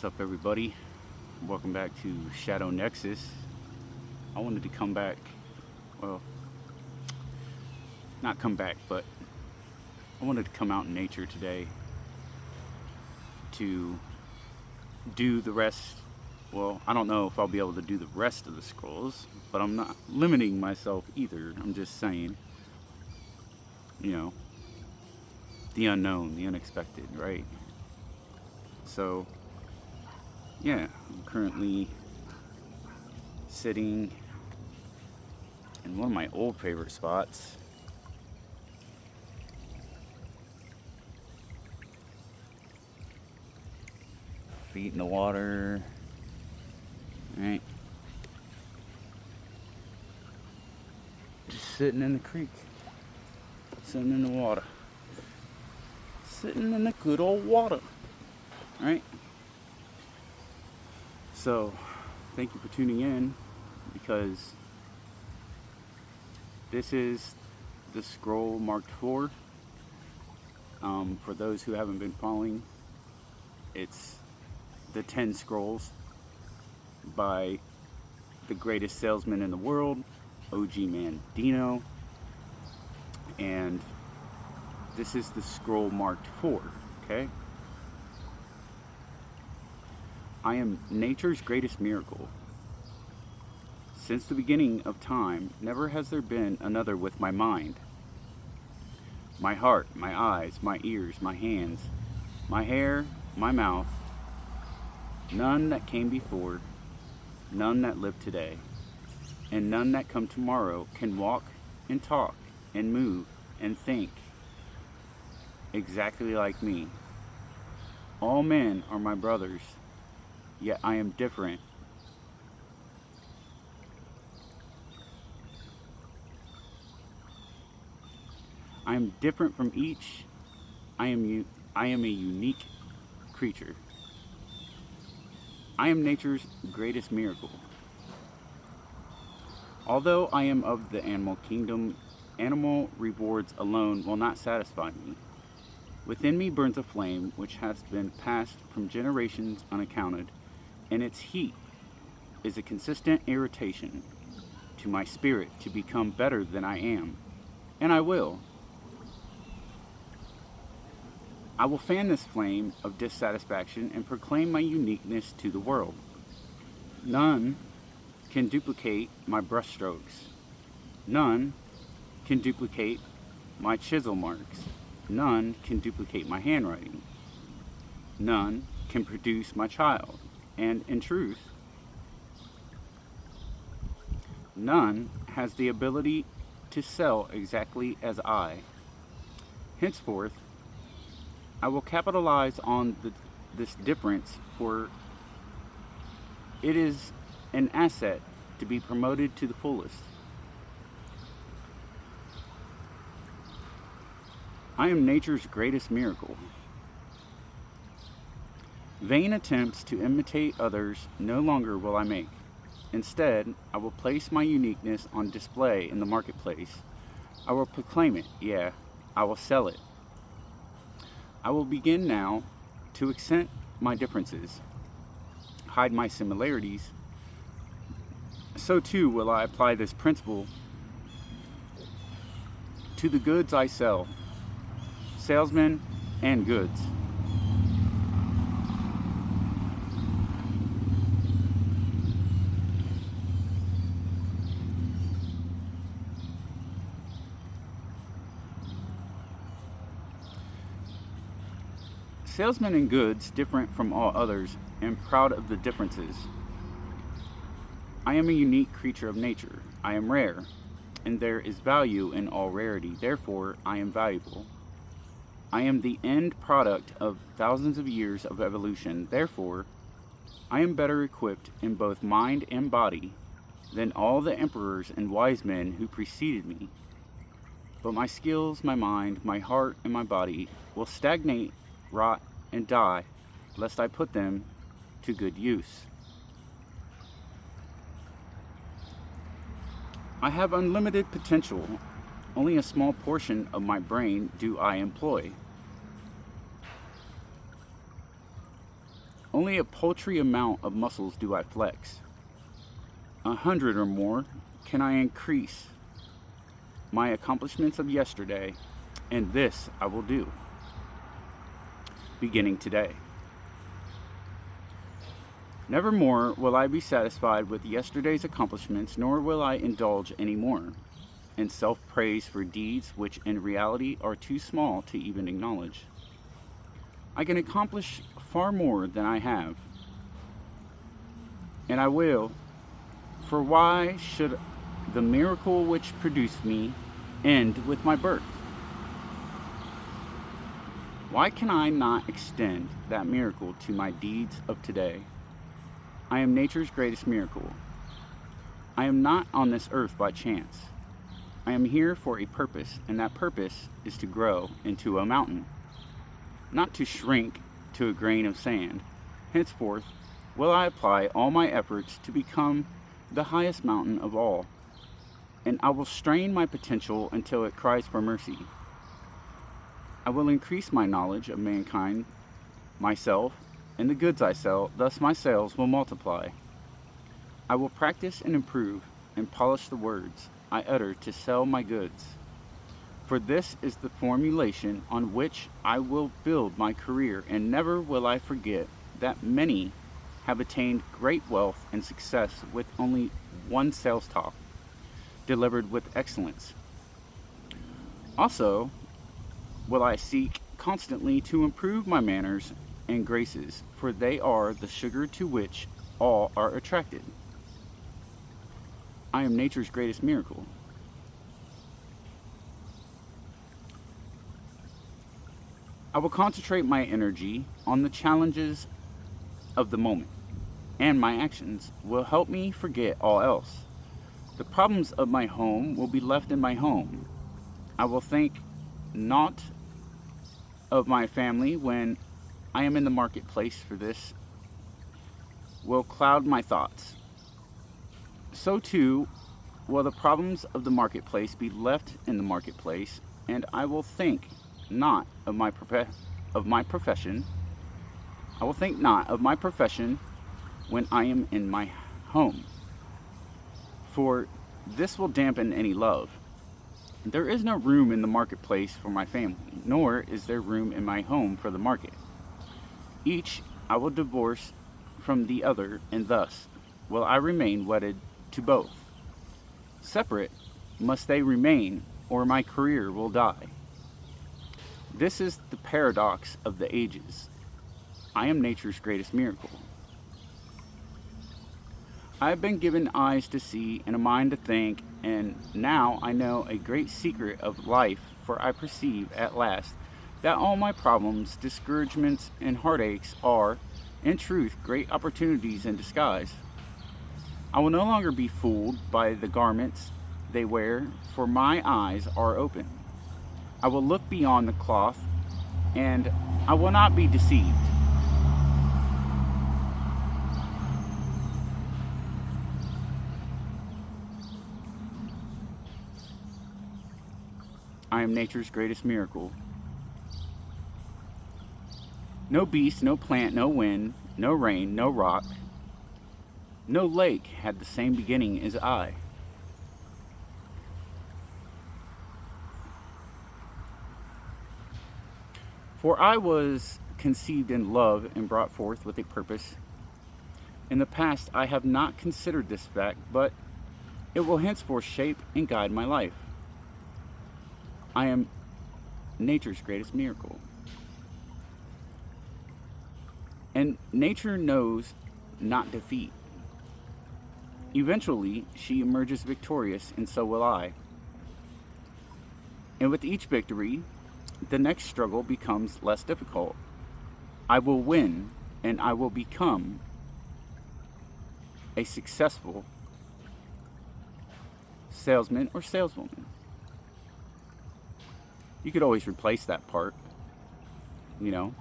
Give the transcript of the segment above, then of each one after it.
What's up, everybody? Welcome back to Shadow Nexus. I wanted to come back, well, not come back, but I wanted to come out in nature today to do the rest. Well, I don't know if I'll be able to do the rest of the scrolls, but I'm not limiting myself either. I'm just saying, you know, the unknown, the unexpected, right? So, yeah, I'm currently sitting in one of my old favorite spots. Feet in the water, right? Just sitting in the creek, sitting in the water, sitting in the good old water, right? So, thank you for tuning in, because this is the scroll marked 4. For those who haven't been following, it's the 10 scrolls by the greatest salesman in the world, OG Mandino, and this is the scroll marked 4, okay? I am nature's greatest miracle. Since the beginning of time, never has there been another with my mind, my heart, my eyes, my ears, my hands, my hair, my mouth, none that came before, none that live today, and none that come tomorrow can walk and talk and move and think exactly like me. All men are my brothers, yet I am different. I am different from each. I am a unique creature. I am nature's greatest miracle. Although I am of the animal kingdom, animal rewards alone will not satisfy me. Within me burns a flame which has been passed from generations unaccounted, and its heat is a consistent irritation to my spirit to become better than I am, and I will. I will fan this flame of dissatisfaction and proclaim my uniqueness to the world. None can duplicate my brushstrokes. None can duplicate my chisel marks. None can duplicate my handwriting. None can produce my child. And in truth, none has the ability to sell exactly as I. Henceforth, I will capitalize on this difference, for it is an asset to be promoted to the fullest. I am nature's greatest miracle. Vain attempts to imitate others no longer will I make. Instead, I will place my uniqueness on display in the marketplace. I will proclaim it, yeah, I will sell it. I will begin now to accent my differences, hide my similarities. So too will I apply this principle to the goods I sell, salesmen and goods. Salesmen and goods, different from all others, and proud of the differences. I am a unique creature of nature. I am rare, and there is value in all rarity. Therefore, I am valuable. I am the end product of thousands of years of evolution. Therefore, I am better equipped in both mind and body than all the emperors and wise men who preceded me. But my skills, my mind, my heart, and my body will stagnate, rot, and die, lest I put them to good use. I have unlimited potential. Only a small portion of my brain do I employ. Only a paltry amount of muscles do I flex. 100 or more can I increase my accomplishments of yesterday, and this I will do, beginning today. Nevermore will I be satisfied with yesterday's accomplishments, nor will I indulge any more in self praise for deeds which in reality are too small to even acknowledge. I can accomplish far more than I have, and I will, for why should the miracle which produced me end with my birth? Why can I not extend that miracle to my deeds of today? I am nature's greatest miracle. I am not on this earth by chance. I am here for a purpose, and that purpose is to grow into a mountain, not to shrink to a grain of sand. Henceforth will I apply all my efforts to become the highest mountain of all, and I will strain my potential until it cries for mercy. I will increase my knowledge of mankind, myself, and the goods I sell, thus my sales will multiply. I will practice and improve and polish the words I utter to sell my goods. For this is the formulation on which I will build my career, and never will I forget that many have attained great wealth and success with only one sales talk, delivered with excellence. Also, will I seek constantly to improve my manners and graces, for they are the sugar to which all are attracted. I am nature's greatest miracle. I will concentrate my energy on the challenges of the moment, and my actions will help me forget all else. The problems of my home will be left in my home. I will think not of my family when I am in the marketplace, for this will cloud my thoughts. So too will the problems of the marketplace be left in the marketplace, and I will think not of my profession. I will think not of my profession when I am in my home, for this will dampen any love. There is no room in the marketplace for my family, nor is there room in my home for the market. Each I will divorce from the other, and thus will I remain wedded to both. Separate must they remain, or my career will die. This is the paradox of the ages. I am nature's greatest miracle. I have been given eyes to see and a mind to think, and now I know a great secret of life, for I perceive at last that all my problems, discouragements, and heartaches are, in truth, great opportunities in disguise. I will no longer be fooled by the garments they wear, for my eyes are open. I will look beyond the cloth, and I will not be deceived. I am nature's greatest miracle. No beast, no plant, no wind, no rain, no rock, no lake had the same beginning as I. For I was conceived in love and brought forth with a purpose. In the past I have not considered this fact, but it will henceforth shape and guide my life. I am nature's greatest miracle. And nature knows not defeat. Eventually, she emerges victorious, and so will I. And with each victory, the next struggle becomes less difficult. I will win, and I will become a successful salesman or saleswoman. You could always replace that part. You know,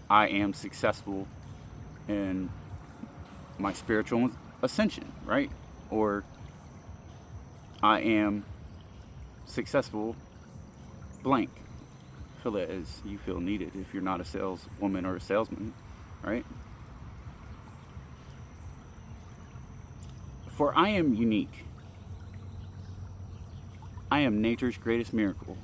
I am successful in my spiritual ascension, right? Or I am successful blank. Fill it as you feel needed if you're not a saleswoman or a salesman. right? For I am unique. I am nature's greatest miracle.